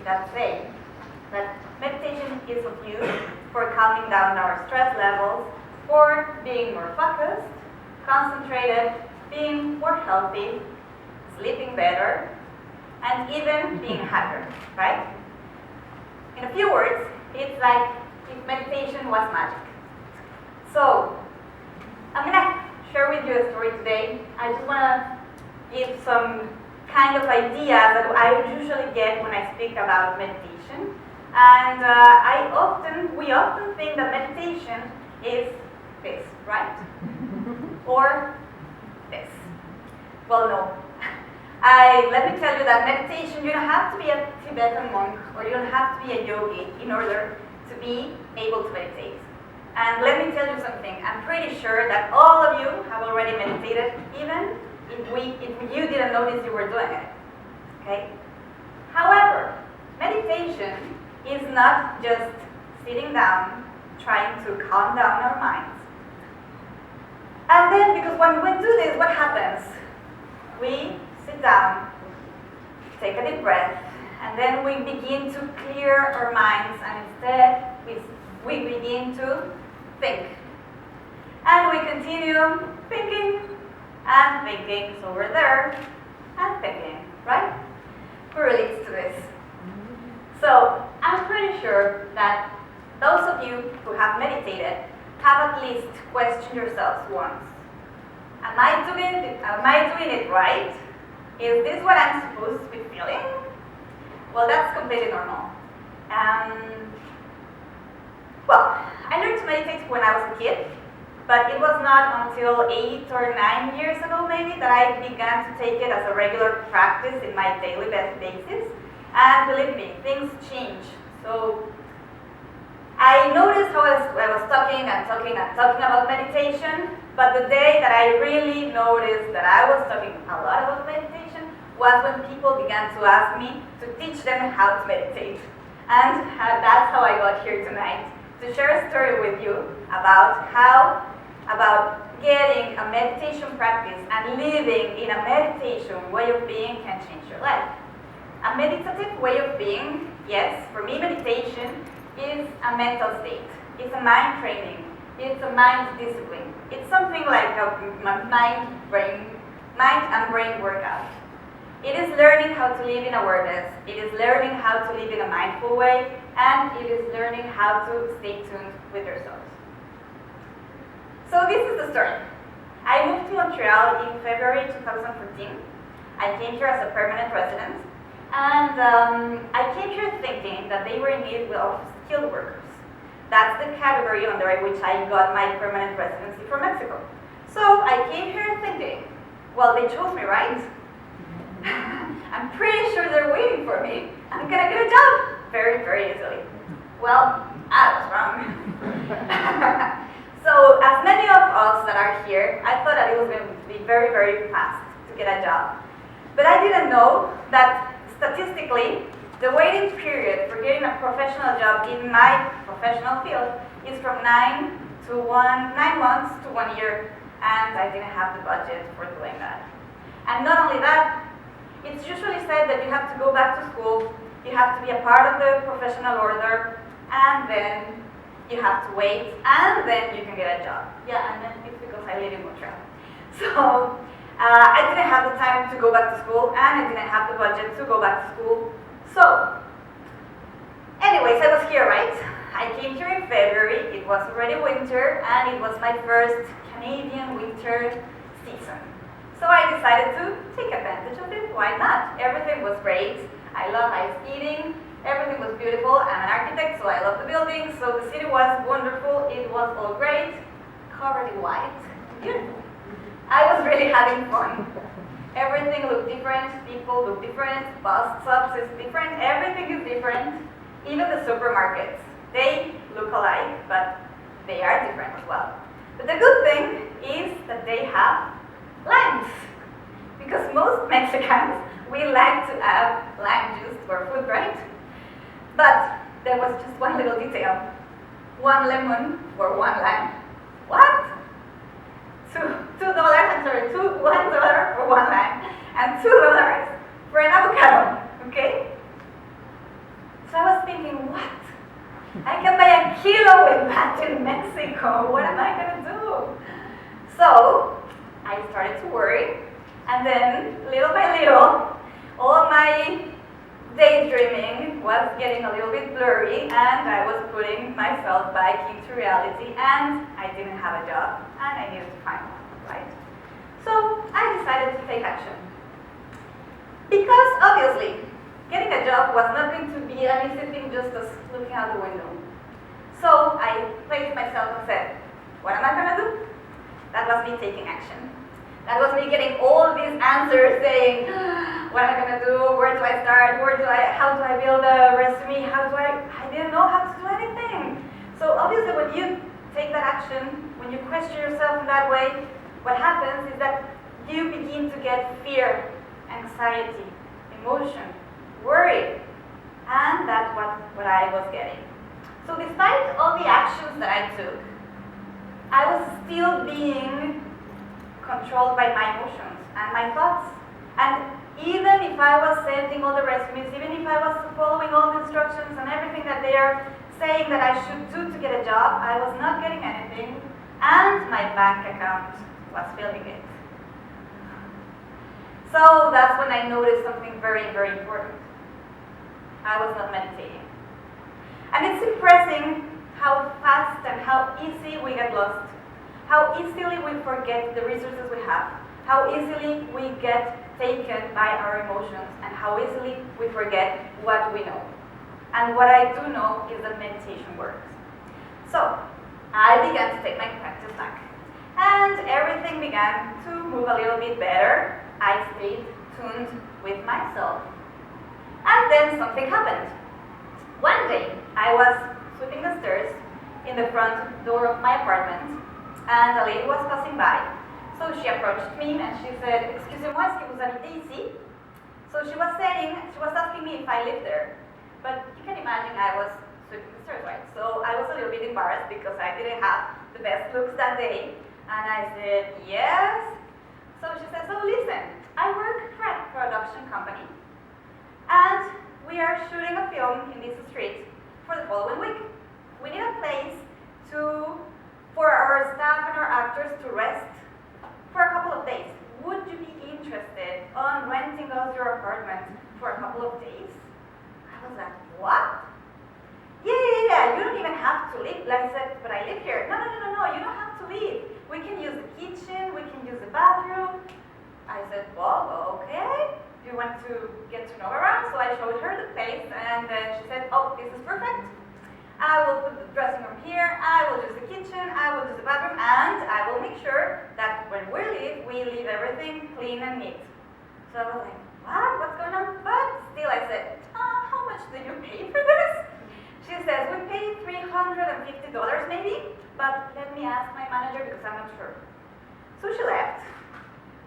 that say that meditation is of use for calming down our stress levels, for being more focused, concentrated, being more healthy, sleeping better, and even being happier, right? In a few words, it's like if meditation was magic. So, I'm gonna share with you a story today. I just wanna give some kind of ideas that I usually get when I speak about meditation. And we often think that meditation is this, right? Or this. Well, no. Let me tell you that meditation, you don't have to be a Tibetan monk or you don't have to be a yogi in order to be able to meditate. And let me tell you something, I'm pretty sure that all of you have already meditated, even if you didn't notice you were doing it. Okay? However, meditation is not just sitting down, trying to calm down our minds. And then, because when we do this, what happens? We sit down, take a deep breath, and then we begin to clear our minds, and instead we begin to think. And we continue thinking and thinking, so we're there and thinking, right? Who relates to this? So I'm pretty sure that those of you who have meditated have at least questioned yourselves once. Am I doing it right? Is this what I'm supposed to be feeling? Well, that's completely normal. Well, I learned to meditate when I was a kid, but it was not until 8 or 9 years ago maybe that I began to take it as a regular practice in my daily basis. And believe me, things change. So I noticed how I was talking about meditation, but the day that I really noticed that I was talking a lot about meditation was when people began to ask me to teach them how to meditate. And that's how I got here tonight, to share a story with you about getting a meditation practice and living in a meditation way of being can change your life. A meditative way of being, yes, for me meditation is a mental state. It's a mind training. It's a mind discipline. It's something like a mind and brain workout. It is learning how to live in awareness. It is learning how to live in a mindful way, and it is learning how to stay tuned with yourself. So this is the story. I moved to Montreal in February 2014. I came here as a permanent resident, and I came here thinking that they were in need of skilled workers. That's the category under which I got my permanent residency from Mexico. So I came here thinking, well, they chose me, right? I'm pretty sure they're waiting for me. I'm gonna get a job very, very easily. Well, I was wrong. So as many of us that are here, I thought that it was going to be very, very fast to get a job. But I didn't know that statistically, the waiting period for getting a professional job in my professional field is from 9 months to 1 year, and I didn't have the budget for doing that. And not only that, it's usually said that you have to go back to school, you have to be a part of the professional order, and then you have to wait, and then you can get a job. Yeah, and then it's because I live in Montreal. So I didn't have the time to go back to school, and I didn't have the budget to go back to school. So, anyways, I was here, right? I came here in February, it was already winter, and it was my first Canadian winter season. So I decided to take advantage of it, why not? Everything was great, I love ice skating, everything was beautiful, I'm an architect, so I love the buildings, so the city was wonderful, it was all great, covered in white, beautiful. I was really having fun. Everything looked different, people look different, bus stops is different, everything is different. Even the supermarkets, they look alike, but they are different as well. But the good thing is that they have limes. Because most Mexicans, we like to add lime juice to our food, right? But there was just one little detail. 1 lemon for 1 lime. What? $1 for 1 lime, and $2 for an avocado, okay? Mexico. What am I going to do? So I started to worry, and then little by little, all my daydreaming was getting a little bit blurry, and I was putting myself back into reality, and I didn't have a job, and I needed to find one, right? So I decided to take action. Because obviously, getting a job was not going to be an easy thing just as looking out the window. So I placed myself and said, what am I going to do? That was me taking action. That was me getting all these answers saying, what am I going to do? Where do I start? How do I build a resume? I didn't know how to do anything. So obviously when you take that action, when you question yourself in that way, what happens is that you begin to get fear, anxiety, emotion, worry, and that's what I was getting. So despite all the actions that I took, I was still being controlled by my emotions and my thoughts. And even if I was sending all the resumes, even if I was following all the instructions and everything that they are saying that I should do to get a job, I was not getting anything, and my bank account was filling it. So that's when I noticed something very, very important. I was not meditating. And it's impressive how fast and how easy we get lost, how easily we forget the resources we have, how easily we get taken by our emotions, and how easily we forget what we know. And what I do know is that meditation works. So I began to take my practice back, and everything began to move a little bit better. I stayed tuned with myself. And then something happened. One day, I was sweeping the stairs in the front door of my apartment, and a lady was passing by. So she approached me and she said, "Excusez-moi, est-ce que vous habitez ici?" So she was asking me if I lived there. But you can imagine I was sweeping the stairs, right? So I was a little bit embarrassed because I didn't have the best looks that day. And I said, "Yes." So she said, "So listen, I work for a production company, and we are shooting a film in this street for the following week. We need a place for our staff and our actors to rest for a couple of days. Would you be interested on renting us your apartment for a couple of days?" I was like, "What? Yeah, you don't even have to leave." Like I said, "But I live here." No, you don't have to leave. We can use the kitchen, we can use the bathroom." I said, "Well, okay. Do you want to get to know around?" So I showed her the place, and then she said, "Oh, this is perfect. I will put the dressing room here, I will use the kitchen, I will use the bathroom, and I will make sure that when we leave everything clean and neat." So I was like, "What? What's going on?" But still I said, "How much do you pay for this?" She says, "We pay $350 maybe, but let me ask my manager because I'm not sure." So she left.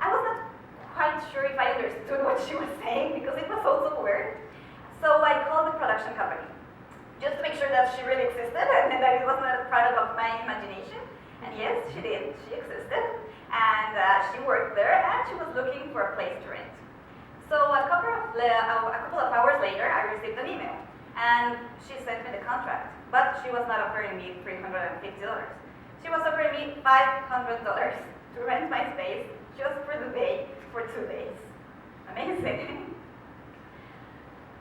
I was not quite sure if I understood what she was saying because it was also weird. So I called the production company just to make sure that she really existed and that it was not a product of my imagination. And yes, she did. She existed. And she worked there, and she was looking for a place to rent. So a couple of hours later, I received an email. And she sent me the contract. But she was not offering me $350. She was offering me $500 to rent my space just for the day for 2 days. Amazing.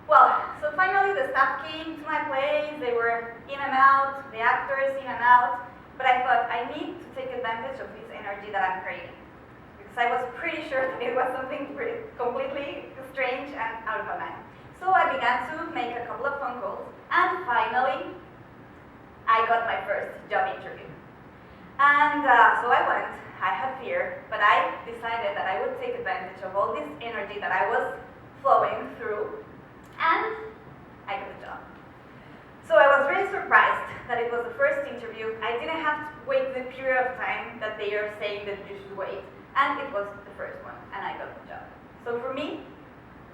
Well, so finally the staff came to my place. They were in and out, the actors in and out. But I thought I need to take advantage of this energy that I'm creating. Because I was pretty sure that it was something completely strange and out of my mind. So I began to make a couple of phone calls. And finally, I got my first job interview. And so I went. I had fear, but I decided that I would take advantage of all this energy that I was flowing through, and I got the job. So I was really surprised that it was the first interview. I didn't have to wait the period of time that they are saying that you should wait, and it was the first one, and I got the job. So for me,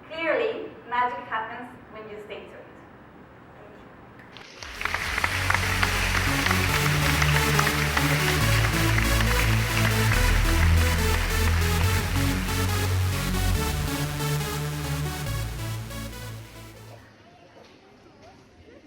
clearly, magic happens when you stay tuned.